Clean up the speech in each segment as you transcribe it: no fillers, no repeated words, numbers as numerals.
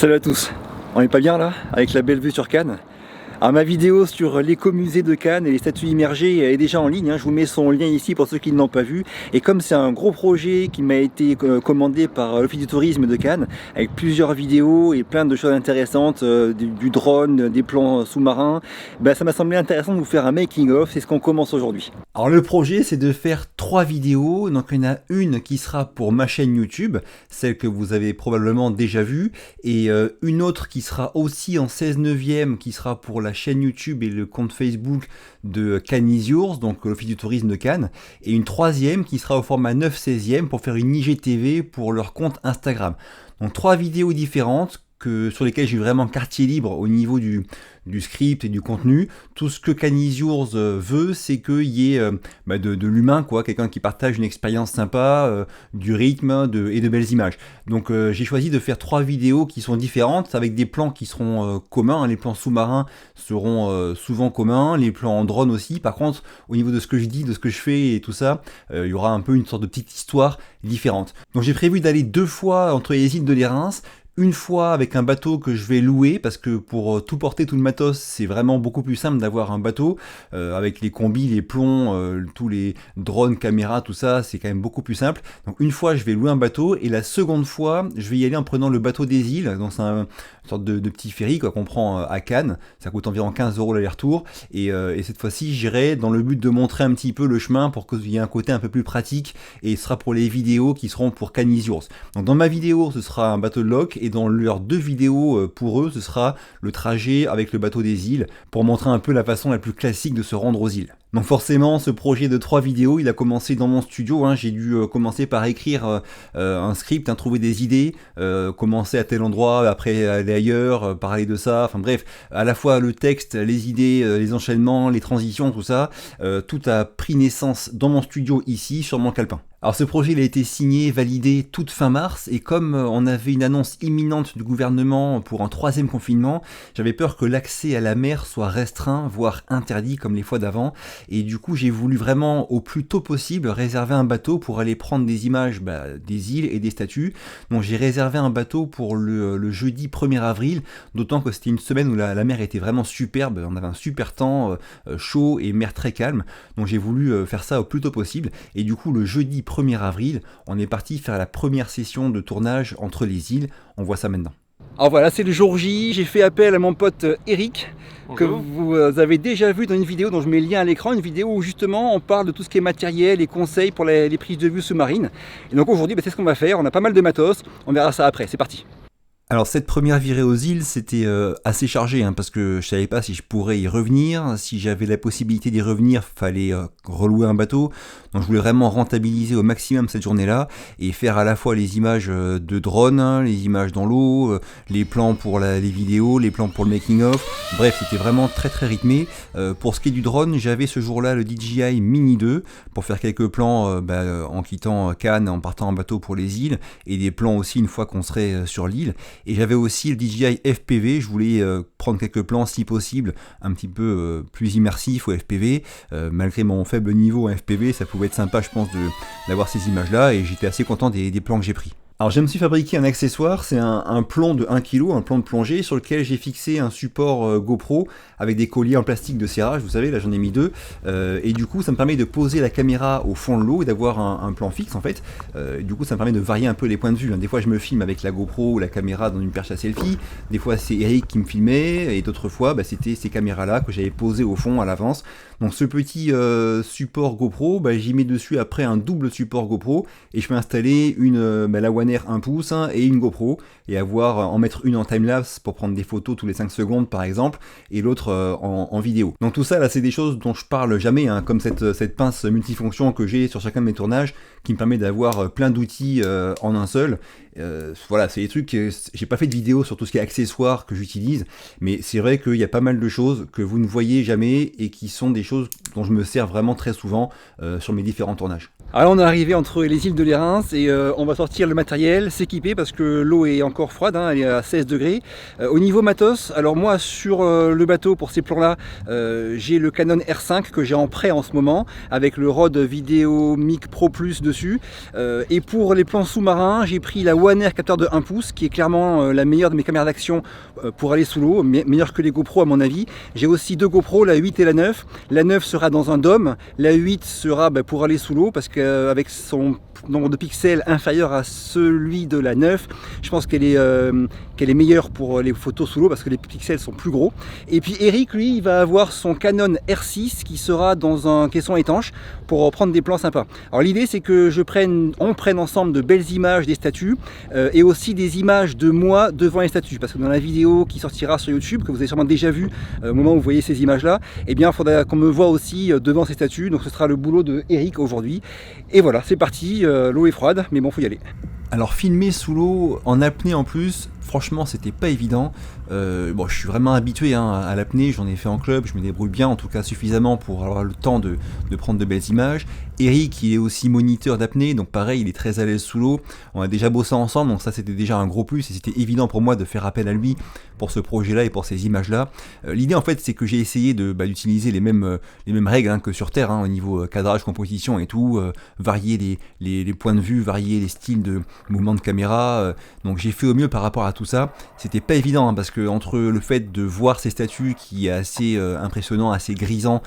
Salut à tous, on est pas bien là, avec la belle vue sur Cannes. Alors ma vidéo sur l'écomusée de Cannes et les statues immergées est déjà en ligne, je vous mets son lien ici pour ceux qui ne l'ont pas vu. Et comme c'est un gros projet qui m'a été commandé par l'Office du tourisme de Cannes, avec plusieurs vidéos et plein de choses intéressantes, du drone, des plans sous-marins, ça m'a semblé intéressant de vous faire un making-of, c'est ce qu'on commence aujourd'hui. Alors le projet c'est de faire 3 vidéos, donc il y en a une qui sera pour ma chaîne YouTube, celle que vous avez probablement déjà vue, et une autre qui sera aussi en 16/9, qui sera pour la chaîne YouTube et le compte Facebook de Cannes is Yours, donc l'Office du tourisme de Cannes, et une troisième qui sera au format 9/16 pour faire une IGTV pour leur compte Instagram. Donc 3 vidéos différentes sur lesquelles j'ai vraiment quartier libre au niveau du script et du contenu. Tout ce que Cannes is Yours veut, c'est qu'il y ait de l'humain, quelqu'un qui partage une expérience sympa, du rythme et de belles images. Donc j'ai choisi de faire 3 vidéos qui sont différentes, avec des plans qui seront communs. Les plans sous-marins seront souvent communs, les plans en drone aussi. Par contre, au niveau de ce que je dis, de ce que je fais et tout ça, il y aura un peu une sorte de petite histoire différente. Donc j'ai prévu d'aller 2 fois entre les îles de Lérins. Une fois avec un bateau que je vais louer, parce que pour tout porter, tout le matos, c'est vraiment beaucoup plus simple d'avoir un bateau, avec les combis, les plombs, tous les drones, caméras, tout ça, c'est quand même beaucoup plus simple. Donc une fois je vais louer un bateau, et la seconde fois je vais y aller en prenant le bateau des îles, donc c'est une sorte de petit ferry qu'on prend à Cannes, ça coûte environ 15 € l'aller-retour, et cette fois-ci j'irai dans le but de montrer un petit peu le chemin pour qu'il y ait un côté un peu plus pratique, et ce sera pour les vidéos qui seront pour Cannes is Yours. Donc dans ma vidéo ce sera un bateau de loc, et dans leurs 2 vidéos pour eux, ce sera le trajet avec le bateau des îles, pour montrer un peu la façon la plus classique de se rendre aux îles. Donc forcément, ce projet de 3 vidéos, il a commencé dans mon studio, j'ai dû commencer par écrire un script, trouver des idées, commencer à tel endroit, après aller ailleurs, parler de ça, enfin bref, à la fois le texte, les idées, les enchaînements, les transitions, tout ça, tout a pris naissance dans mon studio ici, sur mon calepin. Alors ce projet il a été signé, validé toute fin mars, et comme on avait une annonce imminente du gouvernement pour un 3e confinement, j'avais peur que l'accès à la mer soit restreint, voire interdit comme les fois d'avant, et du coup j'ai voulu vraiment au plus tôt possible réserver un bateau pour aller prendre des images des îles et des statues. Donc j'ai réservé un bateau pour le jeudi 1er avril, d'autant que c'était une semaine où la mer était vraiment superbe, on avait un super temps, chaud et mer très calme, donc j'ai voulu faire ça au plus tôt possible, et du coup le jeudi 1er avril, on est parti faire la première session de tournage entre les îles. On voit ça maintenant. Alors voilà, c'est le jour J, j'ai fait appel à mon pote Eric, que vous avez déjà vu dans une vidéo dont je mets le lien à l'écran, une vidéo où justement on parle de tout ce qui est matériel et conseils pour les prises de vue sous-marines. Et donc aujourd'hui, c'est ce qu'on va faire, on a pas mal de matos, on verra ça après, c'est parti. Alors cette première virée aux îles, c'était assez chargé, parce que je savais pas si je pourrais y revenir. Si j'avais la possibilité d'y revenir, fallait relouer un bateau. Donc je voulais vraiment rentabiliser au maximum cette journée-là et faire à la fois les images de drone, les images dans l'eau, les plans pour les vidéos, les plans pour le making-of. Bref, c'était vraiment très très rythmé. Pour ce qui est du drone, j'avais ce jour-là le DJI Mini 2 pour faire quelques plans en quittant Cannes, en partant en bateau pour les îles, et des plans aussi une fois qu'on serait sur l'île. Et j'avais aussi le DJI FPV, je voulais prendre quelques plans si possible, un petit peu plus immersifs au FPV. Malgré mon faible niveau en FPV, ça pouvait être sympa je pense d'avoir ces images-là, et j'étais assez content des plans que j'ai pris. Alors je me suis fabriqué un accessoire, c'est un plomb de 1 kg, un plomb de plongée sur lequel j'ai fixé un support GoPro avec des colliers en plastique de serrage, vous savez, là j'en ai mis 2, et du coup ça me permet de poser la caméra au fond de l'eau et d'avoir un plan fixe en fait. Du coup ça me permet de varier un peu les points de vue. Des fois je me filme avec la GoPro ou la caméra dans une perche à selfie, des fois c'est Eric qui me filmait, et d'autres fois c'était ces caméras-là que j'avais posées au fond à l'avance. Donc ce petit support GoPro, j'y mets dessus après un double support GoPro, et je peux installer la One Air 1 pouce et une GoPro, et en mettre une en timelapse pour prendre des photos tous les 5 secondes par exemple, et l'autre en vidéo. Donc tout ça là c'est des choses dont je parle jamais, comme cette pince multifonction que j'ai sur chacun de mes tournages, qui me permet d'avoir plein d'outils en un seul. Voilà, c'est des trucs, j'ai pas fait de vidéo sur tout ce qui est accessoires que j'utilise, mais c'est vrai qu'il y a pas mal de choses que vous ne voyez jamais et qui sont des choses dont je me sers vraiment très souvent sur mes différents tournages. Alors on est arrivé entre les îles de Lérins et on va sortir le matériel, s'équiper parce que l'eau est encore froide, hein, elle est à 16 degrés. Au niveau matos, alors moi sur le bateau pour ces plans-là, j'ai le Canon R5 que j'ai en prêt en ce moment avec le Rode Vidéo Mic Pro Plus dessus. Et pour les plans sous-marins, j'ai pris la One Air capteur de 1 pouce qui est clairement la meilleure de mes caméras d'action pour aller sous l'eau, meilleure que les GoPro à mon avis. J'ai aussi deux GoPro, la 8 et la 9. La 9 sera dans un dôme, la 8 sera pour aller sous l'eau parce que avec son nombre de pixels inférieur à celui de la 9, je pense qu'elle est meilleure pour les photos sous l'eau parce que les pixels sont plus gros. Et puis Eric, lui, il va avoir son Canon R6 qui sera dans un caisson étanche pour prendre des plans sympas. Alors l'idée c'est que on prenne ensemble de belles images des statues et aussi des images de moi devant les statues, parce que dans la vidéo qui sortira sur YouTube, que vous avez sûrement déjà vu au moment où vous voyez ces images là, eh bien il faudra qu'on me voit aussi devant ces statues, donc ce sera le boulot de Eric aujourd'hui. Et voilà, c'est parti, l'eau est froide, mais bon, faut y aller. Alors filmer sous l'eau, en apnée en plus, franchement c'était pas évident. Bon, je suis vraiment habitué à l'apnée, j'en ai fait en club, je me débrouille bien, en tout cas suffisamment pour avoir le temps de prendre de belles images. Eric, il est aussi moniteur d'apnée, donc pareil, il est très à l'aise sous l'eau. On a déjà bossé ensemble, donc ça c'était déjà un gros plus, et c'était évident pour moi de faire appel à lui pour ce projet-là et pour ces images-là. L'idée en fait, c'est que j'ai essayé d'utiliser les mêmes règles que sur Terre, au niveau cadrage, composition et tout, varier les points de vue, varier les styles de mouvement de caméra. Donc j'ai fait au mieux par rapport à tout ça. C'était pas évident parce que entre le fait de voir ces statues qui est assez impressionnant, assez grisant,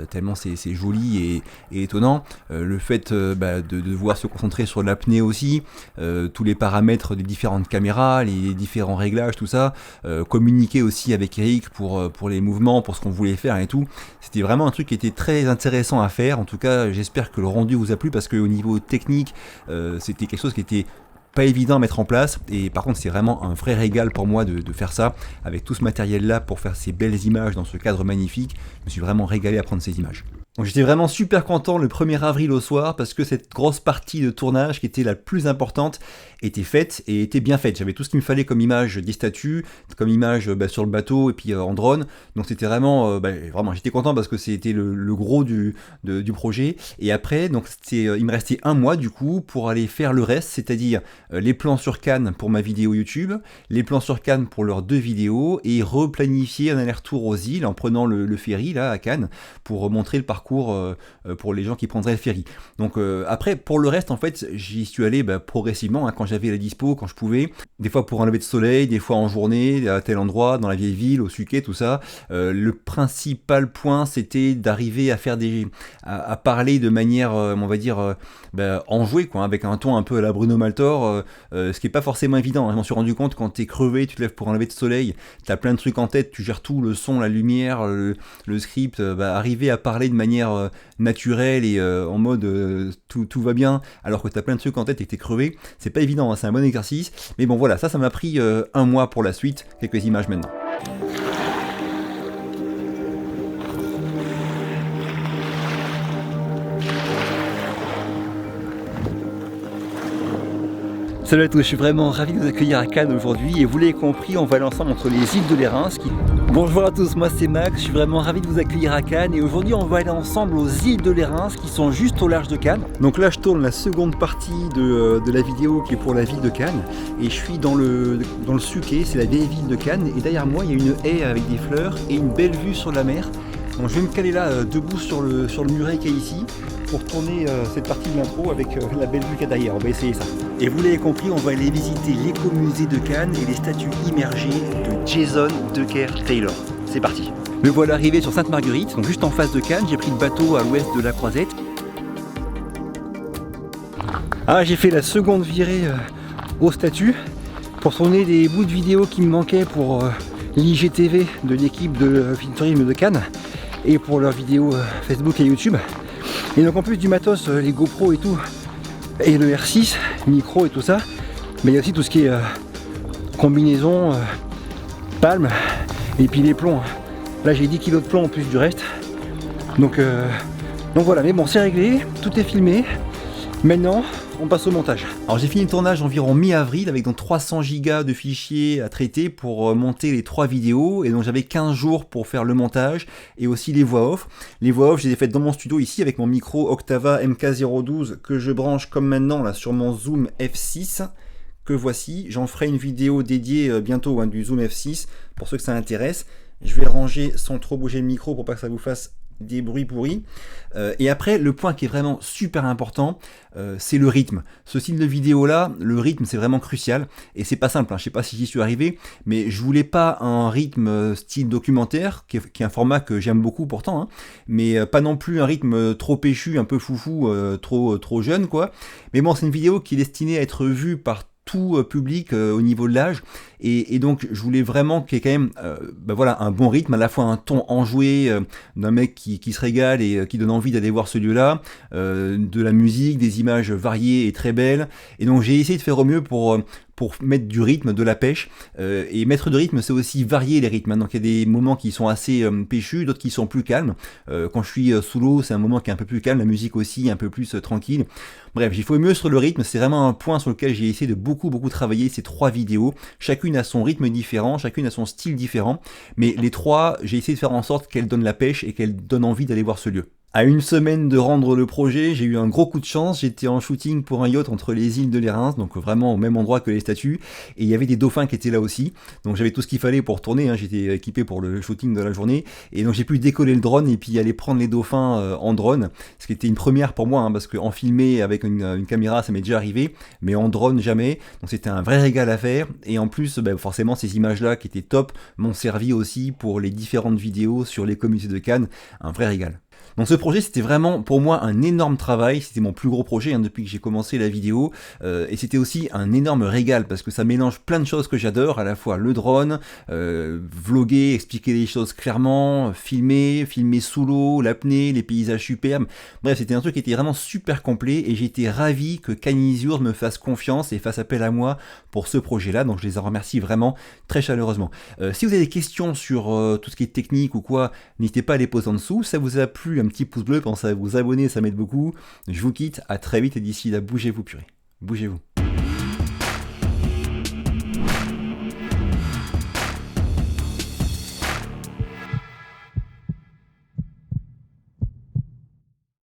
tellement c'est joli et étonnant, le fait de devoir se concentrer sur l'apnée aussi, tous les paramètres des différentes caméras, les différents réglages, tout ça, communiquer aussi avec Eric pour les mouvements, pour ce qu'on voulait faire et tout, c'était vraiment un truc qui était très intéressant à faire. En tout cas, j'espère que le rendu vous a plu parce qu'au niveau technique, c'était quelque chose qui était pas évident à mettre en place, et par contre c'est vraiment un vrai régal pour moi de faire ça avec tout ce matériel là pour faire ces belles images dans ce cadre magnifique. Je me suis vraiment régalé à prendre ces images. Donc j'étais vraiment super content le 1er avril au soir parce que cette grosse partie de tournage qui était la plus importante était faite et était bien faite. J'avais tout ce qu'il me fallait comme image des statues, comme image sur le bateau et puis en drone. Donc c'était vraiment, vraiment j'étais content parce que c'était le gros du projet. Et après, donc il me restait un mois du coup pour aller faire le reste, c'est-à-dire les plans sur Cannes pour ma vidéo YouTube, les plans sur Cannes pour leurs 2 vidéos et replanifier un aller-retour aux îles en prenant le ferry là à Cannes pour montrer le parcours pour les gens qui prendraient le ferry. Donc après pour le reste en fait j'y suis allé progressivement quand j'avais la dispo, quand je pouvais, des fois pour un lever de soleil, des fois en journée à tel endroit, dans la vieille ville, au Suquet, tout ça. Le principal point c'était d'arriver à faire à parler de manière on va dire enjouée quoi, avec un ton un peu à la Bruno Maltor, ce qui est pas forcément évident. Je m'en suis rendu compte quand t'es crevé, tu te lèves pour un lever de soleil, t'as plein de trucs en tête, tu gères tout, le son, la lumière, le script, arriver à parler de manière naturelle et en mode tout va bien alors que t'as plein de trucs en tête et que t'es crevé, c'est pas évident, c'est un bon exercice, mais bon voilà, ça m'a pris un mois pour la suite, quelques images maintenant. Salut à tous, je suis vraiment ravi de vous accueillir à Cannes aujourd'hui et vous l'avez compris, on va aller ensemble entre les îles de Lérins. Bonjour à tous, moi c'est Max, je suis vraiment ravi de vous accueillir à Cannes et aujourd'hui on va aller ensemble aux îles de Lérins qui sont juste au large de Cannes. Donc là je tourne la seconde partie de la vidéo qui est pour la ville de Cannes et je suis dans le Suquet, c'est la vieille ville de Cannes et derrière moi il y a une haie avec des fleurs et une belle vue sur la mer. Donc je vais me caler là debout sur le muret qui est ici pour tourner cette partie de l'intro avec la belle vue qu'il y a derrière, on va essayer ça. Et vous l'avez compris, on va aller visiter l'écomusée de Cannes et les statues immergées de Jason Decker Taylor. C'est parti. Me voilà arrivé sur Sainte-Marguerite, donc juste en face de Cannes, j'ai pris le bateau à l'ouest de la Croisette. Ah, j'ai fait la seconde virée aux statues pour tourner des bouts de vidéo qui me manquaient pour l'IGTV de l'équipe de Tourisme de Cannes et pour leurs vidéos Facebook et YouTube. Et donc en plus du matos, les GoPro et tout, et le R6, micro et tout ça, mais il y a aussi tout ce qui est combinaison, palme, et puis les plombs. Là j'ai 10 kg de plomb en plus du reste. Donc voilà, mais bon c'est réglé, tout est filmé. Maintenant on passe au montage. Alors j'ai fini le tournage environ mi-avril avec donc 300 Go de fichiers à traiter pour monter les 3 vidéos, et donc j'avais 15 jours pour faire le montage et aussi les voix off. Les voix off, je les ai faites dans mon studio ici avec mon micro Octava MK012 que je branche comme maintenant là sur mon Zoom F6 que voici. J'en ferai une vidéo dédiée bientôt du Zoom F6 pour ceux que ça intéresse. Je vais le ranger sans trop bouger le micro pour pas que ça vous fasse des bruits pourris. Et après, le point qui est vraiment super important, c'est le rythme. Ce style de vidéo là, le rythme c'est vraiment crucial, et c'est pas simple, hein. Je sais pas si j'y suis arrivé, mais je voulais pas un rythme style documentaire, qui est un format que j'aime beaucoup pourtant, hein, mais pas non plus un rythme trop péchu, un peu foufou, trop jeune quoi. Mais bon, c'est une vidéo qui est destinée à être vue par tout public au niveau de l'âge, et donc je voulais vraiment qu'il y ait quand même voilà, un bon rythme, à la fois un ton enjoué d'un mec qui se régale et qui donne envie d'aller voir ce lieu-là, de la musique, des images variées et très belles, et donc j'ai essayé de faire au mieux pour mettre du rythme, de la pêche, et mettre du rythme c'est aussi varier les rythmes, hein. Donc il y a des moments qui sont assez péchus, d'autres qui sont plus calmes. Quand je suis sous l'eau, c'est un moment qui est un peu plus calme, la musique aussi un peu plus tranquille. Bref, j'ai fait au mieux sur le rythme, c'est vraiment un point sur lequel j'ai essayé de beaucoup travailler ces 3 vidéos. Chacune a son rythme différent, chacune a son style différent, mais les 3, j'ai essayé de faire en sorte qu'elles donnent la pêche et qu'elles donnent envie d'aller voir ce lieu. À une semaine de rendre le projet, j'ai eu un gros coup de chance, j'étais en shooting pour un yacht entre les îles de l'Érins, donc vraiment au même endroit que les statues, et il y avait des dauphins qui étaient là aussi, donc j'avais tout ce qu'il fallait pour tourner, hein. J'étais équipé pour le shooting de la journée, et donc j'ai pu décoller le drone et puis aller prendre les dauphins en drone, ce qui était une première pour moi, hein, parce qu'en filmer avec une caméra ça m'est déjà arrivé, mais en drone jamais, donc c'était un vrai régal à faire, et en plus forcément ces images-là qui étaient top m'ont servi aussi pour les différentes vidéos sur l'écomusée de Cannes, un vrai régal. Donc ce projet c'était vraiment pour moi un énorme travail, c'était mon plus gros projet depuis que j'ai commencé la vidéo, et c'était aussi un énorme régal parce que ça mélange plein de choses que j'adore, à la fois le drone, vlogger, expliquer les choses clairement, filmer sous l'eau, l'apnée, les paysages superbes, bref c'était un truc qui était vraiment super complet, et j'étais ravi que Canisius me fasse confiance et fasse appel à moi pour ce projet là, donc je les en remercie vraiment très chaleureusement. Si vous avez des questions sur tout ce qui est technique ou quoi, n'hésitez pas à les poser en dessous. Ça vous a plu, un petit pouce bleu, pensez à vous abonner, ça m'aide beaucoup. Je vous quitte, à très vite, et d'ici là, bougez-vous purée. Bougez-vous.